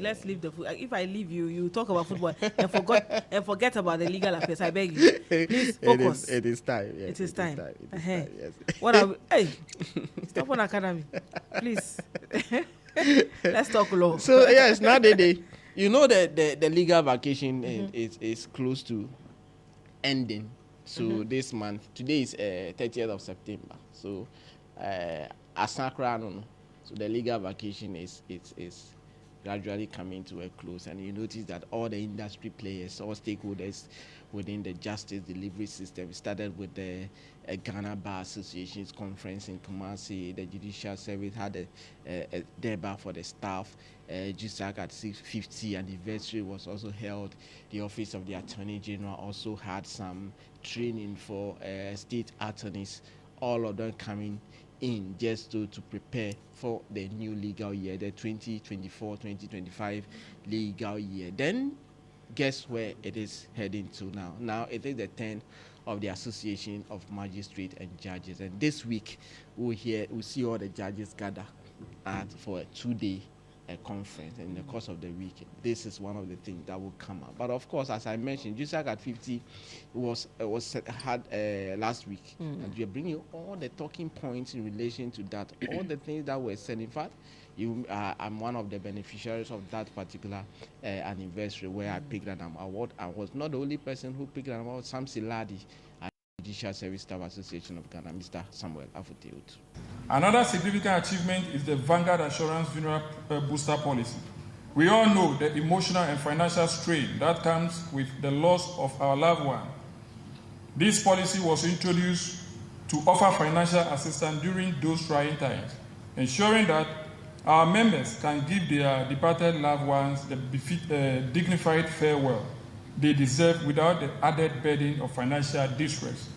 let's leave the football. If I leave you, you talk about football and forget about the legal affairs. I beg you, please focus. It is time. Yes, it is time. Yes. What are we? Hey, stop on academy, please. Let's talk law. So yes, now you know that the legal vacation is close to ending. So this month, today is 30th of September. So Asakra, no. So the legal vacation is gradually coming to a close, and you notice that all the industry players, all stakeholders within the justice delivery system, started with the Ghana Bar Association's conference in Kumasi. The Judicial Service had a deba for the staff. JUSAC at 650 anniversary was also held. The Office of the Attorney General also had some training for state attorneys, all of them coming in just to prepare for the new legal year, the 2024-2025 legal year. Then guess where it is heading to now? Now it is the 10th of the Association of Magistrates and Judges, and this week we'll see all the judges gather for a 2-day conference. In the course of the week, this is one of the things that will come up. But of course, as I mentioned, JUSAC at 50 had last week, and we are bringing all the talking points in relation to that, all the things that were said. In fact, I'm one of the beneficiaries of that particular anniversary where I picked an award. I was not the only person who picked an award. Sam Siladi, Judicial Service Staff Association of Ghana, Mr. Samuel Afuteotu. Another significant achievement is the Vanguard Assurance Funeral Booster Policy. We all know the emotional and financial strain that comes with the loss of our loved one. This policy was introduced to offer financial assistance during those trying times, ensuring that our members can give their departed loved ones the dignified farewell they deserve without the added burden of financial distress.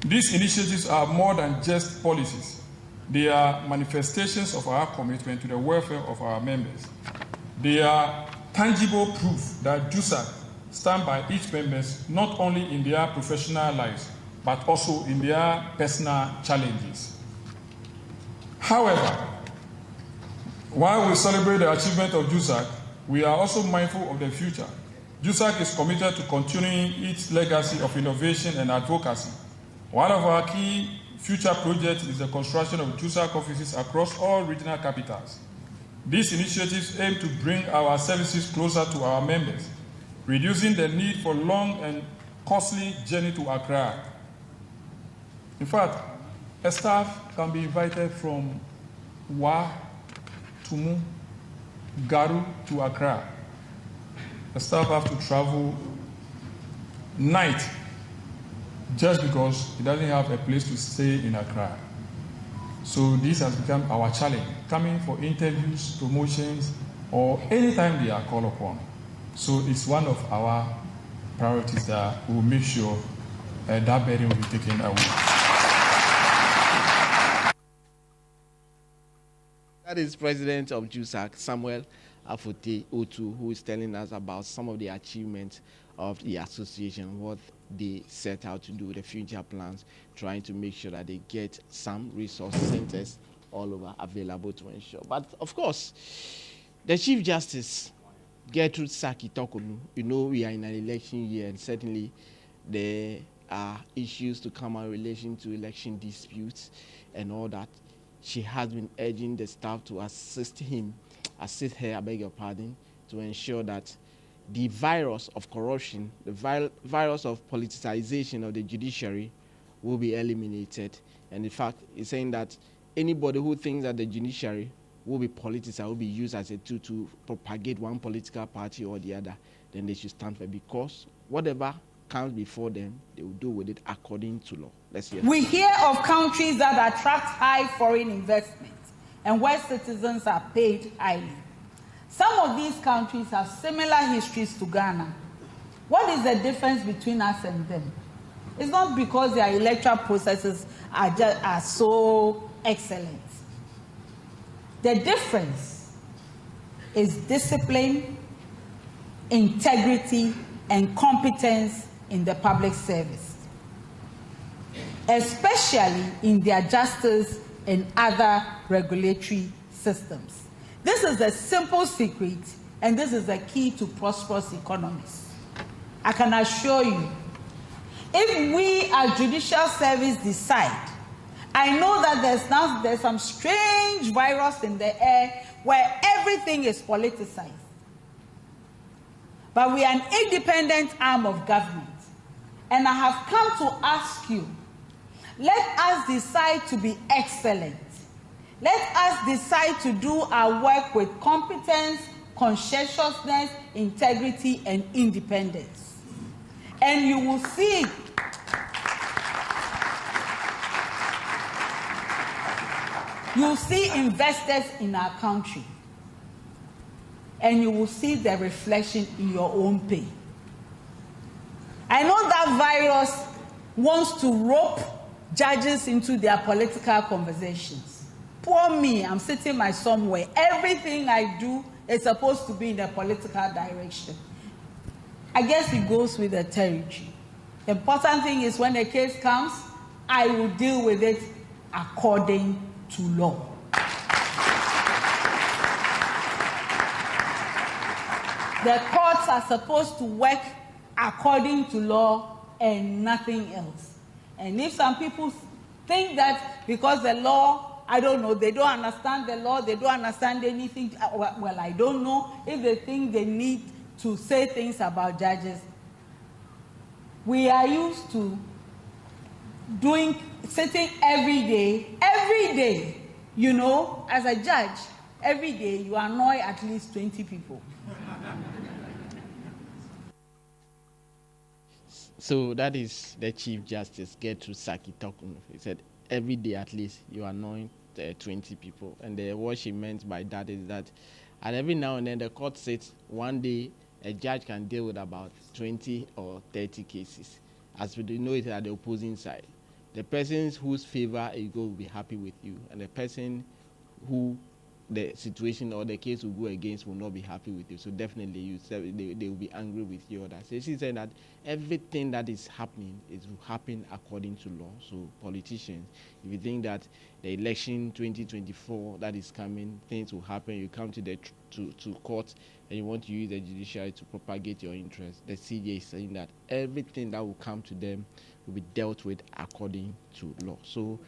These initiatives are more than just policies. They are manifestations of our commitment to the welfare of our members. They are tangible proof that JUSAC stand by each members not only in their professional lives, but also in their personal challenges. However, while we celebrate the achievement of JUSAC, we are also mindful of the future. JUSAC is committed to continuing its legacy of innovation and advocacy. One of our key future projects is the construction of JUSAC offices across all regional capitals. These initiatives aim to bring our services closer to our members, reducing the need for long and costly journey to Accra. In fact, a staff can be invited from Wa, Tumu, Garu to Accra. The staff have to travel night just because it doesn't have a place to stay in Accra. So this has become our challenge, coming for interviews, promotions, or anytime they are called upon. So it's one of our priorities that we will make sure that burden will be taken away. That is President of JUSAC, Samuel Afuteotu, who is telling us about some of the achievements of the association, what they set out to do, the future plans, trying to make sure that they get some resource centers all over available to ensure. But of course, the Chief Justice, Gertrude Saki Tokonu, you know we are in an election year, and certainly there are issues to come in relation to election disputes and all that. She has been urging the staff to assist her, I beg your pardon, to ensure that the virus of corruption, the virus of politicization of the judiciary will be eliminated. And in fact, it's saying that anybody who thinks that the judiciary will be politicized, will be used as a tool to propagate one political party or the other, then they should stand for it, because whatever comes before them, they will do with it according to law. Let's hear. We hear of countries that attract high foreign investments and where citizens are paid highly. Some of these countries have similar histories to Ghana. What is the difference between us and them? It's not because their electoral processes are so excellent. The difference is discipline, integrity, and competence in the public service, especially in their justice and other regulatory systems. This is a simple secret, and this is the key to prosperous economies. I can assure you, if we as judicial service decide, I know that there's some strange virus in the air where everything is politicized. But we are an independent arm of government. And I have come to ask you, let us decide to be excellent. Let us decide to do our work with competence, conscientiousness, integrity, and independence. And you will see investors in our country. And you will see the reflection in your own pay. I know that virus wants to rope judges into their political conversations. Poor me, I'm sitting my somewhere. Everything I do is supposed to be in a political direction. I guess it goes with the territory. The important thing is when the case comes, I will deal with it according to law. The courts are supposed to work according to law and nothing else. And if some people think that because the law, I don't know, they don't understand the law, they don't understand anything, well, I don't know. If they think they need to say things about judges, we are used to sitting every day, you know, as a judge, every day you annoy at least 20 people. So that is the Chief Justice, Gertrude Saki talking. He said, every day at least you annoy 20 people. And what she meant by that is that, and every now and then the court sits, one day a judge can deal with about 20 or 30 cases. As we know it at the opposing side. The person whose favor you go will be happy with you, and the person who the situation or the case will go against will not be happy with you. So definitely they will be angry with you. So she said that everything that is happening will happen according to law. So politicians, if you think that the election 2024 that is coming, things will happen, you come to the to court and you want to use the judiciary to propagate your interests, the CJ is saying that everything that will come to them will be dealt with according to law. So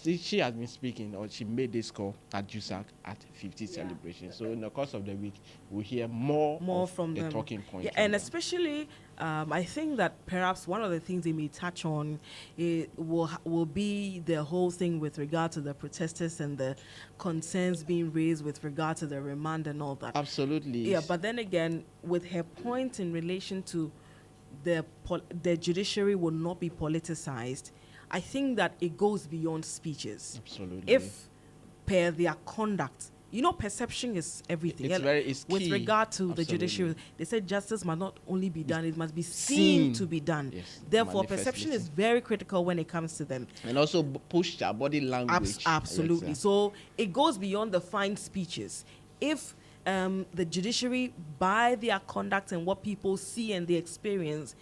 she has been speaking, or she made this call at JUSAC at 50 celebration. So in the course of the week, we'll hear more from the talking points. Yeah, and especially, I think that perhaps one of the things they may touch on will be the whole thing with regard to the protesters and the concerns being raised with regard to the remand and all that. Absolutely. Yeah, but then again, with her point in relation to the judiciary will not be politicized, I think that it goes beyond speeches. Absolutely. If per their conduct, you know, perception is everything. It's with key. regard to the judiciary, they said justice must not only be done, it must be seen to be done. Yes. Therefore, perception is very critical when it comes to them. And also push their body language. Absolutely. Yes, so it goes beyond the fine speeches. If the judiciary, by their conduct and what people see and they experience,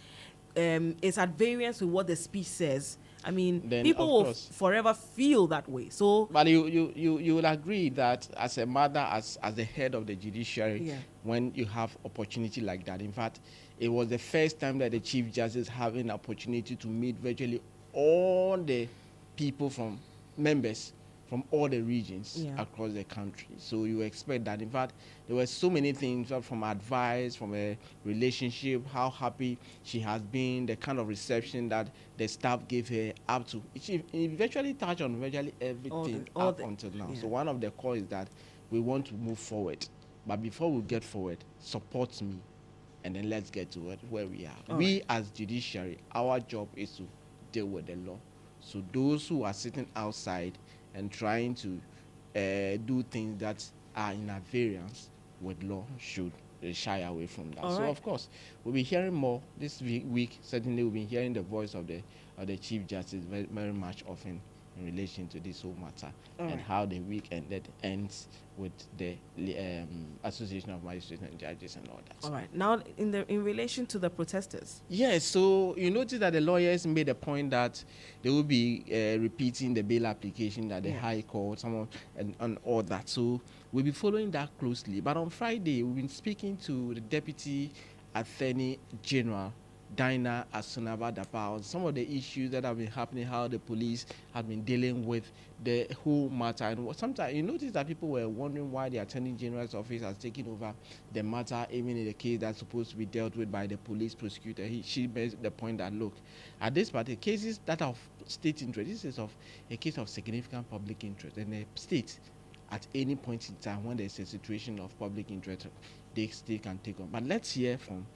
is at variance with what the speech says, I mean, then people will forever feel that way. So, but you will agree that as a mother, as the head of the judiciary, when you have opportunity like that, in fact, it was the first time that the Chief Justice having an opportunity to meet virtually all the people from members from all the regions across the country. So you expect that. In fact, there were so many things from advice, from a relationship, how happy she has been, the kind of reception that the staff gave her up to. She virtually touched on virtually everything up until now. So one of the calls is that we want to move forward. But before we get forward, support me, and then let's get to where we are. We as judiciary, our job is to deal with the law. So those who are sitting outside and trying to do things that are in variance with law should shy away from that. So of course, we'll be hearing more this week. Certainly, we'll be hearing the voice of the Chief Justice very, very much often in relation to this whole matter All and right. how the week ended ends with the Association of Magistrates and Judges and all that. All right. Now, in relation to the protesters. Yes, so you notice that the lawyers made a point that they will be repeating the bail application at the Yes. High Court, and all that. So we'll be following that closely. But on Friday, we've been speaking to the Deputy Attorney General, Dinah Asunaba Dapa, on some of the issues that have been happening, how the police have been dealing with the whole matter. And sometimes you notice that people were wondering why the Attorney General's office has taken over the matter, even in the case that's supposed to be dealt with by the police prosecutor. She makes the point that, look, at this party, cases that are of state interest, this is of a case of significant public interest, and the state, at any point in time when there's a situation of public interest, they can take on. But let's hear from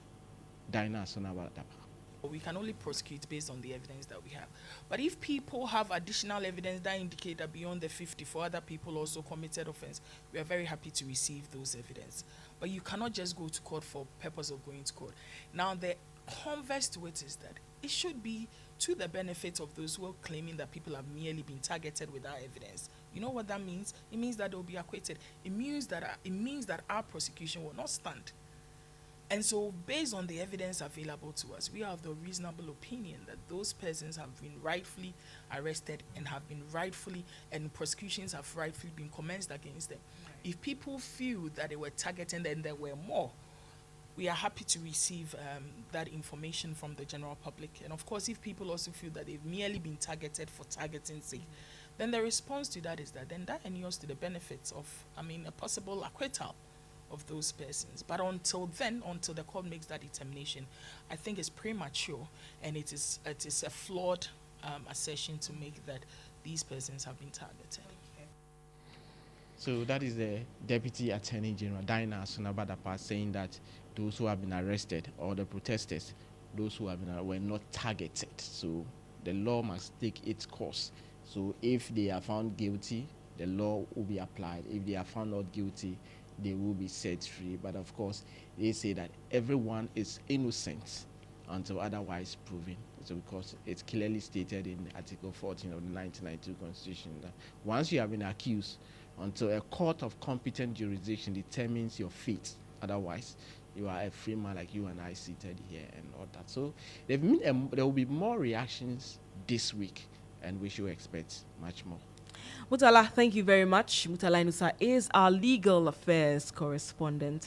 Dinah Asunaba Dapa. We can only prosecute based on the evidence that we have. But if people have additional evidence that indicate that beyond the 54 other people also committed offense, we are very happy to receive those evidence. But you cannot just go to court for purpose of going to court. Now, the converse to it is that it should be to the benefit of those who are claiming that people have merely been targeted without evidence. You know what that means? It means that they will be acquitted. It means that our prosecution will not stand. And so, based on the evidence available to us, we have the reasonable opinion that those persons have been rightfully arrested and prosecutions have rightfully been commenced against them. Right. If people feel that they were targeted and there were more, we are happy to receive that information from the general public. And of course, if people also feel that they've merely been targeted for targeting's sake, then the response to that is that inures to the benefits of, a possible acquittal of those persons. But until the court makes that determination, I think it's premature, and it is a flawed assertion to make that these persons have been targeted. So that is the Deputy Attorney General, Dinah Asunaba Dapa, saying that those who have been arrested, or the protesters, those who have been were not targeted. So the law must take its course. So if they are found guilty, the law will be applied. If they are found not guilty, they will be set free. But of course, they say that everyone is innocent until otherwise proven. So because it's clearly stated in Article 14 of the 1992 Constitution that once you have been accused, until a court of competent jurisdiction determines your fate, otherwise you are a free man like you and I seated here and all that. So there will be more reactions this week, and we should expect much more. Mutala, thank you very much. Mutala Inusa is our legal affairs correspondent.